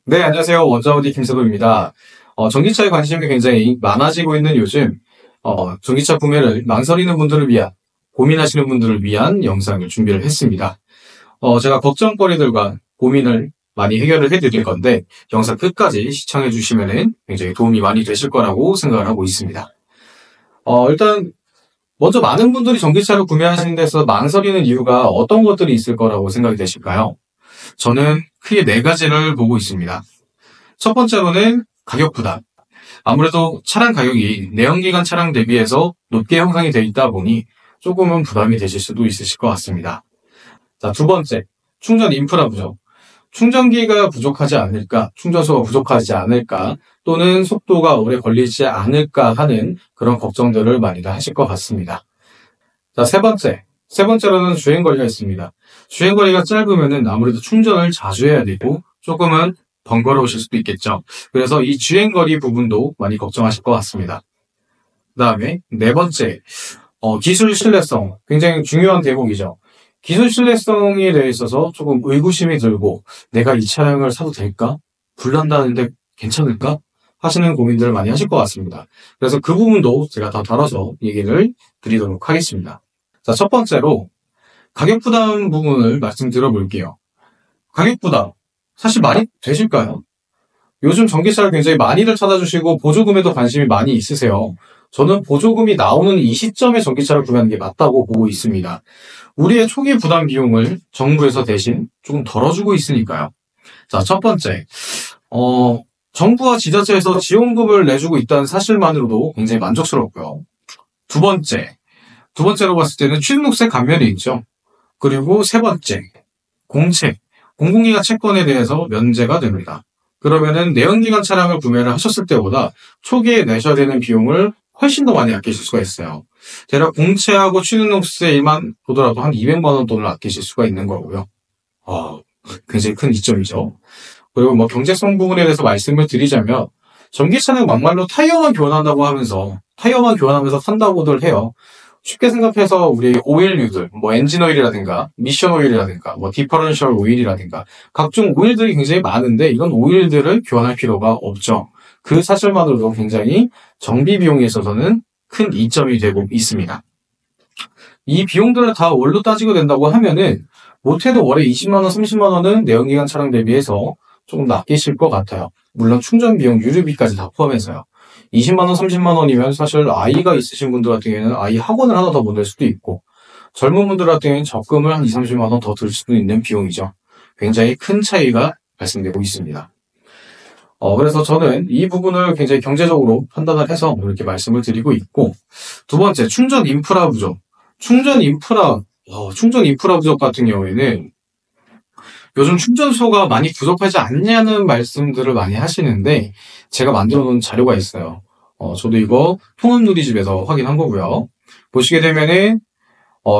네, 안녕하세요. 원자우디 김세도입니다. 전기차에 관심이 굉장히 많아지고 있는 요즘, 전기차 구매를 망설이는 분들을 위한, 고민하시는 분들을 위한 영상을 준비를 했습니다. 제가 걱정거리들과 고민을 많이 해결을 해드릴 건데, 영상 끝까지 시청해 주시면 굉장히 도움이 많이 되실 거라고 생각을 하고 있습니다. 일단, 먼저 많은 분들이 전기차를 구매하시는 데서 망설이는 이유가 어떤 것들이 있을 거라고 생각이 되실까요? 저는 크게 네 가지를 보고 있습니다. 첫 번째로는 가격 부담. 아무래도 차량 가격이 내연기관 차량 대비해서 높게 형성이 되어 있다 보니 조금은 부담이 되실 수도 있으실 것 같습니다. 자, 두 번째, 충전 인프라 부족. 충전기가 부족하지 않을까, 충전소가 부족하지 않을까, 또는 속도가 오래 걸리지 않을까 하는 그런 걱정들을 많이들 하실 것 같습니다. 자, 세 번째로는 주행거리가 있습니다. 주행거리가 짧으면은 아무래도 충전을 자주 해야 되고 조금은 번거로우실 수도 있겠죠. 그래서 이 주행거리 부분도 많이 걱정하실 것 같습니다. 그 다음에 네 번째, 기술 신뢰성. 굉장히 중요한 대목이죠. 기술 신뢰성에 대해 있어서 조금 의구심이 들고 내가 이 차량을 사도 될까? 불난다는데 괜찮을까? 하시는 고민들을 많이 하실 것 같습니다. 그래서 그 부분도 제가 다 다뤄서 얘기를 드리도록 하겠습니다. 자, 첫 번째로 가격 부담 부분을 말씀드려 볼게요. 가격 부담 사실 많이 되실까요? 요즘 전기차를 굉장히 많이들 찾아주시고 보조금에도 관심이 많이 있으세요. 저는 보조금이 나오는 이 시점에 전기차를 구매하는 게 맞다고 보고 있습니다. 우리의 초기 부담 비용을 정부에서 대신 조금 덜어주고 있으니까요. 자, 첫 번째, 정부와 지자체에서 지원금을 내주고 있다는 사실만으로도 굉장히 만족스럽고요. 두 번째로 봤을 때는 취득세 감면이 있죠. 그리고 세 번째, 공공기관 채권에 대해서 면제가 됩니다. 그러면은 내연기관 차량을 구매를 하셨을 때보다 초기에 내셔야 되는 비용을 훨씬 더 많이 아끼실 수가 있어요. 대략 공채하고 취득세1만 보더라도 한 200만 원 돈을 아끼실 수가 있는 거고요. 굉장히 큰 이점이죠. 그리고 경제성 부분에 대해서 말씀을 드리자면 전기차는 막말로 타이어만 교환하면서 탄다고들 해요. 쉽게 생각해서 우리 오일류들, 엔진 오일이라든가, 미션 오일이라든가, 디퍼런셜 오일이라든가, 각종 오일들이 굉장히 많은데, 이건 오일들을 교환할 필요가 없죠. 그 사실만으로도 굉장히 정비 비용에 있어서는 큰 이점이 되고 있습니다. 이 비용들을 다 월로 따지고 된다고 하면은, 못해도 월에 20만원, 30만원은 내연기관 차량 대비해서 조금 아끼실 것 같아요. 물론 충전 비용, 유류비까지 다 포함해서요. 20만원, 30만원이면 사실 아이가 있으신 분들 같은 경우에는 아이 학원을 하나 더 보낼 수도 있고, 젊은 분들 같은 경우에는 적금을 한 20, 30만원 더 들 수도 있는 비용이죠. 굉장히 큰 차이가 발생되고 있습니다. 그래서 저는 이 부분을 굉장히 경제적으로 판단을 해서 이렇게 말씀을 드리고 있고, 두 번째, 충전 인프라 부족. 충전 인프라 부족 같은 경우에는 요즘 충전소가 많이 부족하지 않냐는 말씀들을 많이 하시는데, 제가 만들어 놓은 자료가 있어요. 저도 이거 통합누리집에서 확인한 거고요. 보시게 되면은,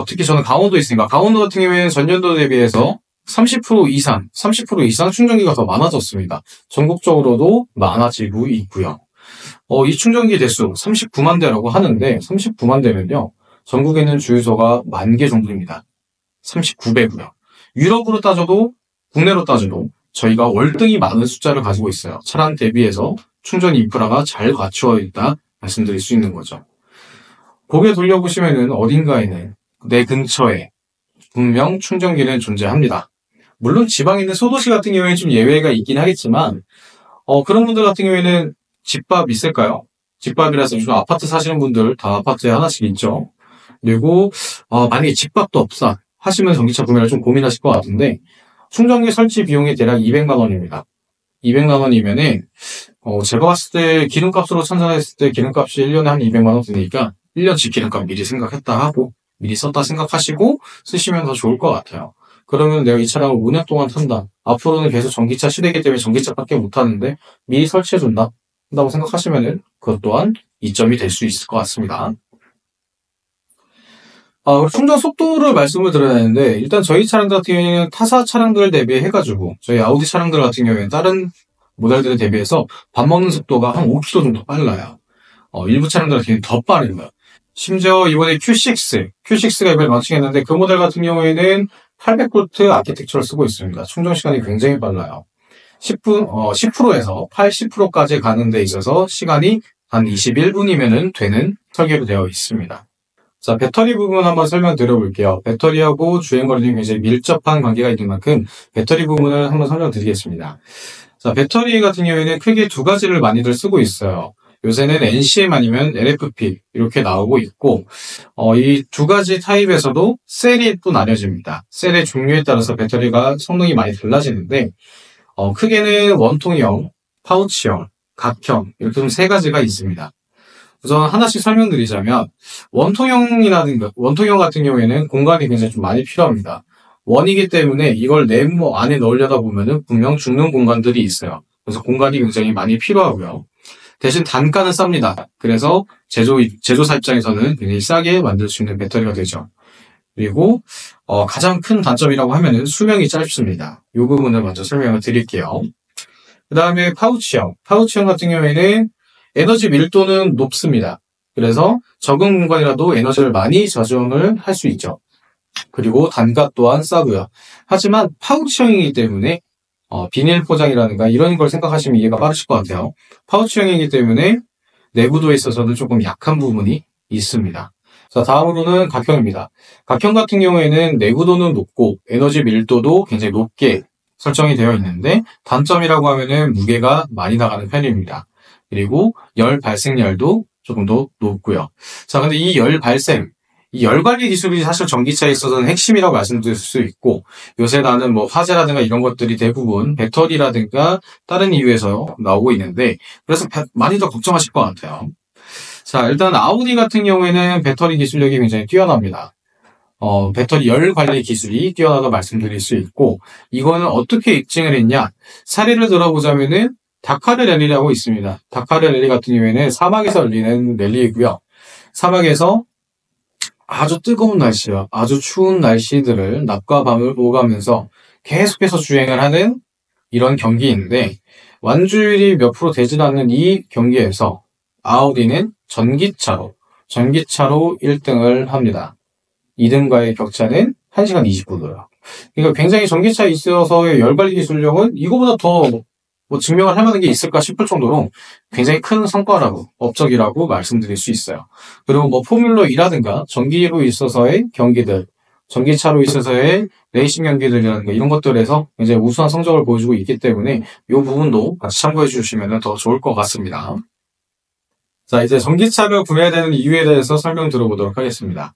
특히 저는 강원도에 있으니까, 강원도 같은 경우에는 전년도 대비해서 30% 이상 충전기가 더 많아졌습니다. 전국적으로도 많아지고 있고요. 이 충전기 대수 39만 대라고 하는데, 39만 대면요, 전국에 있는 주유소가 10,000개 정도입니다. 39배고요. 유럽으로 따져도, 국내로 따져도 저희가 월등히 많은 숫자를 가지고 있어요. 차량 대비해서 충전 인프라가 잘 갖추어 있다 말씀드릴 수 있는 거죠. 고개 돌려보시면은 어딘가에는 내 근처에 분명 충전기는 존재합니다. 물론 지방에 있는 소도시 같은 경우에는 좀 예외가 있긴 하겠지만, 그런 분들 같은 경우에는 집밥 있을까요? 집밥이라서 요즘 아파트 사시는 분들 다 아파트에 하나씩 있죠. 그리고 만약에 집밥도 없다 하시면 전기차 구매를 좀 고민하실 것 같은데, 충전기 설치 비용이 대략 200만 원입니다. 200만 원이면은, 제가 봤을 때 기름값으로 환산했을 때 기름값이 1년에 한 200만 원 드니까 1년치 기름값 미리 생각했다 하고, 미리 썼다 생각하시고 쓰시면 더 좋을 것 같아요. 그러면 내가 이 차량을 5년 동안 탄다. 앞으로는 계속 전기차 시대이기 때문에 전기차밖에 못 타는데 미리 설치해준다. 한다고 생각하시면은 그것 또한 이점이 될 수 있을 것 같습니다. 충전 속도를 말씀을 드려야 되는데, 일단 저희 차량들 같은 경우에는 타사 차량들 대비해가지고, 저희 아우디 차량들 같은 경우에는 다른 모델들에 대비해서 밥 먹는 속도가 한 5km 정도 빨라요. 일부 차량들 같은 경우는 더 빠릅니다. 심지어 이번에 Q6가 이번에 런칭했는데, 그 모델 같은 경우에는 800V 아키텍처를 쓰고 있습니다. 충전 시간이 굉장히 빨라요. 10%에서 80%까지 가는 데 있어서 시간이 한 21분이면 되는 설계로 되어 있습니다. 자, 배터리 부분 한번 설명드려볼게요. 배터리하고 주행거리는 굉장히 밀접한 관계가 있는 만큼 배터리 부분을 한번 설명드리겠습니다. 자, 배터리 같은 경우에는 크게 두 가지를 많이들 쓰고 있어요. 요새는 NCM 아니면 LFP 이렇게 나오고 있고 이 두 가지 타입에서도 셀이 또 나뉘어집니다. 셀의 종류에 따라서 배터리가 성능이 많이 달라지는데 크게는 원통형, 파우치형, 각형 이렇게 좀 세 가지가 있습니다. 우선 하나씩 설명드리자면 원통형 같은 경우에는 공간이 굉장히 좀 많이 필요합니다. 원이기 때문에 이걸 네모 안에 넣으려다 보면은 분명 죽는 공간들이 있어요. 그래서 공간이 굉장히 많이 필요하고요. 대신 단가는 쌉니다. 그래서 제조사 입장에서는 굉장히 싸게 만들 수 있는 배터리가 되죠. 그리고 가장 큰 단점이라고 하면은 수명이 짧습니다. 이 부분을 먼저 설명을 드릴게요. 그 다음에 파우치형 같은 경우에는 에너지 밀도는 높습니다. 그래서 적은 공간이라도 에너지를 많이 저장을 할 수 있죠. 그리고 단가 또한 싸고요. 하지만 파우치형이기 때문에 비닐 포장이라든가 이런 걸 생각하시면 이해가 빠르실 것 같아요. 파우치형이기 때문에 내구도에 있어서는 조금 약한 부분이 있습니다. 자, 다음으로는 각형입니다. 각형 같은 경우에는 내구도는 높고 에너지 밀도도 굉장히 높게 설정이 되어 있는데 단점이라고 하면은 무게가 많이 나가는 편입니다. 그리고 열 발생열도 조금 더 높고요. 자, 근데 이 열 관리 기술이 사실 전기차에 있어서는 핵심이라고 말씀드릴 수 있고 요새 나는 뭐 화재라든가 이런 것들이 대부분 배터리라든가 다른 이유에서 나오고 있는데 그래서 많이 더 걱정하실 것 같아요. 자, 일단 아우디 같은 경우에는 배터리 기술력이 굉장히 뛰어납니다. 배터리 열 관리 기술이 뛰어나다고 말씀드릴 수 있고 이거는 어떻게 입증을 했냐? 사례를 들어보자면은 다카르 랠리라고 있습니다. 다카르 랠리 같은 경우에는 사막에서 열리는 랠리이고요. 사막에서 아주 뜨거운 날씨와 아주 추운 날씨들을 낮과 밤을 오가면서 계속해서 주행을 하는 이런 경기인데 완주율이 몇 프로 되지 않는 이 경기에서 아우디는 전기차로 1등을 합니다. 2등과의 격차는 1시간 29도요. 그러니까 굉장히 전기차에 있어서의 열관리 기술력은 이거보다 더 증명을 할 만한 게 있을까 싶을 정도로 굉장히 큰 성과라고, 업적이라고 말씀드릴 수 있어요. 그리고 뭐 포뮬러2라든가 전기로 있어서의 경기들, 전기차로 있어서의 레이싱 경기들이라든가 이런 것들에서 굉장히 우수한 성적을 보여주고 있기 때문에 이 부분도 같이 참고해 주시면 더 좋을 것 같습니다. 자, 이제 전기차를 구매해야 되는 이유에 대해서 설명 들어보도록 하겠습니다.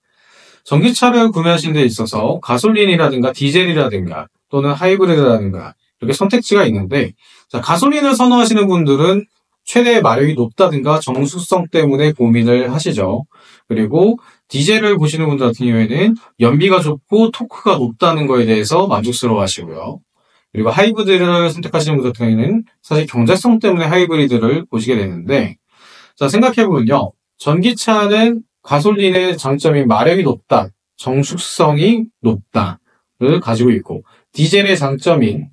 전기차를 구매하신 데 있어서 가솔린이라든가 디젤이라든가 또는 하이브리드라든가 이렇게 선택지가 있는데 자, 가솔린을 선호하시는 분들은 최대 마력이 높다든가 정숙성 때문에 고민을 하시죠. 그리고 디젤을 보시는 분들 같은 경우에는 연비가 좋고 토크가 높다는 거에 대해서 만족스러워 하시고요. 그리고 하이브리드를 선택하시는 분들 같은 경우에는 사실 경제성 때문에 하이브리드를 보시게 되는데 자, 생각해보면요. 전기차는 가솔린의 장점인 마력이 높다, 정숙성이 높다를 가지고 있고 디젤의 장점인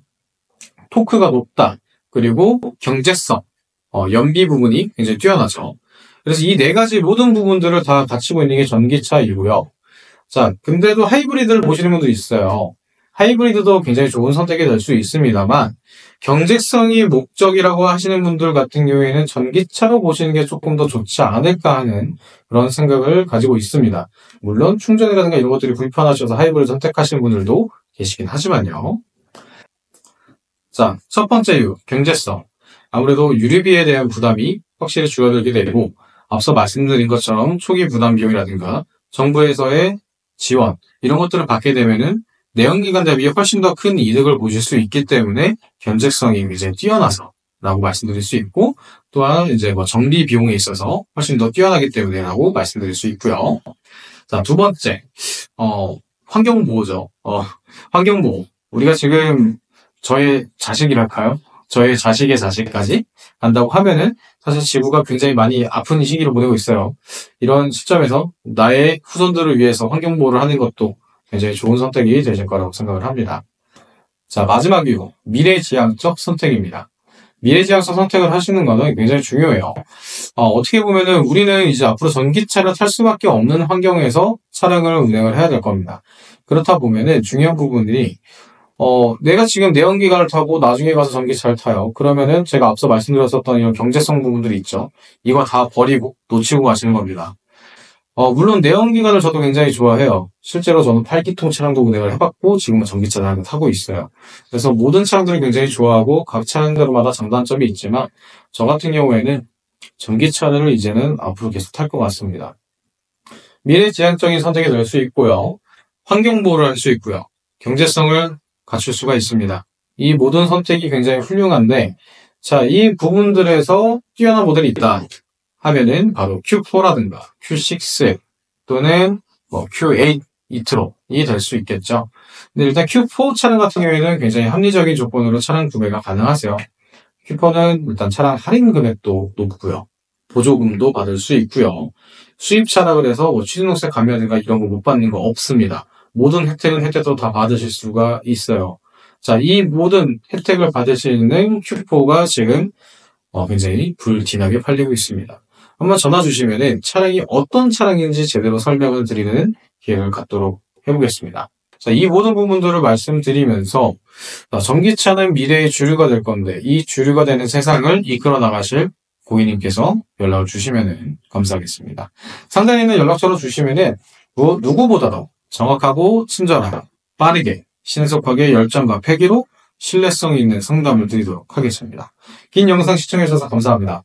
토크가 높다, 그리고 경제성, 연비 부분이 굉장히 뛰어나죠. 그래서 이 네 가지 모든 부분들을 다 갖추고 있는 게 전기차이고요. 자, 근데도 하이브리드를 보시는 분들이 있어요. 하이브리드도 굉장히 좋은 선택이 될 수 있습니다만 경제성이 목적이라고 하시는 분들 같은 경우에는 전기차로 보시는 게 조금 더 좋지 않을까 하는 그런 생각을 가지고 있습니다. 물론 충전이라든가 이런 것들이 불편하셔서 하이브리드 선택하시는 분들도 계시긴 하지만요. 자, 첫 번째 이유, 경제성. 아무래도 유류비에 대한 부담이 확실히 줄어들게 되고 앞서 말씀드린 것처럼 초기 부담 비용이라든가 정부에서의 지원 이런 것들을 받게 되면은 내연기관 대비 훨씬 더 큰 이득을 보실 수 있기 때문에 경제성이 이제 뛰어나서 라고 말씀드릴 수 있고 또한 이제 뭐 정비 비용에 있어서 훨씬 더 뛰어나기 때문에라고 말씀드릴 수 있고요. 자, 두 번째, 환경보호죠. 환경보호. 우리가 지금 저의 자식이랄까요? 저의 자식의 자식까지 간다고 하면은 사실 지구가 굉장히 많이 아픈 시기를 보내고 있어요. 이런 시점에서 나의 후손들을 위해서 환경보호를 하는 것도 굉장히 좋은 선택이 되실 거라고 생각을 합니다. 자, 마지막 이유, 미래지향적 선택입니다. 미래지향적 선택을 하시는 거는 굉장히 중요해요. 어떻게 보면은 우리는 이제 앞으로 전기차를 탈 수밖에 없는 환경에서 차량을 운행을 해야 될 겁니다. 그렇다 보면은 중요한 부분들이 내가 지금 내연기관을 타고 나중에 가서 전기차를 타요. 그러면은 제가 앞서 말씀드렸었던 이런 경제성 부분들이 있죠. 이거 다 버리고 놓치고 가시는 겁니다. 물론 내연기관을 저도 굉장히 좋아해요. 실제로 저는 8기통 차량도 운행을 해봤고 지금은 전기차를 타고 있어요. 그래서 모든 차량들을 굉장히 좋아하고 각 차량들마다 장단점이 있지만 저 같은 경우에는 전기차를 이제는 앞으로 계속 탈 것 같습니다. 미래지향적인 선택이 될 수 있고요. 환경보호를 할 수 있고요. 경제성을 갖출 수가 있습니다. 이 모든 선택이 굉장히 훌륭한데 자, 이 부분들에서 뛰어난 모델이 있다 하면은 바로 Q4라든가 Q6 또는 Q8 이트로이 될 수 있겠죠. 근데 일단 Q4 차량 같은 경우에는 굉장히 합리적인 조건으로 차량 구매가 가능하세요. Q4는 일단 차량 할인 금액도 높고요. 보조금도 받을 수 있고요. 수입차라 그래서 취등록세 감면이나 이런 거 못 받는 거 없습니다. 모든 혜택도 다 받으실 수가 있어요. 자, 이 모든 혜택을 받을 수 있는 Q4가 지금 굉장히 불티나게 팔리고 있습니다. 한번 전화 주시면은 차량이 어떤 차량인지 제대로 설명을 드리는 기회를 갖도록 해보겠습니다. 자, 이 모든 부분들을 말씀드리면서 전기차는 미래의 주류가 될 건데 이 주류가 되는 세상을 이끌어 나가실 고객님께서 연락을 주시면 감사하겠습니다. 상단에 있는 연락처로 주시면 누구보다도 정확하고 친절하고 빠르게 신속하게 열정과 패기로 신뢰성 있는 상담을 드리도록 하겠습니다. 긴 영상 시청해주셔서 감사합니다.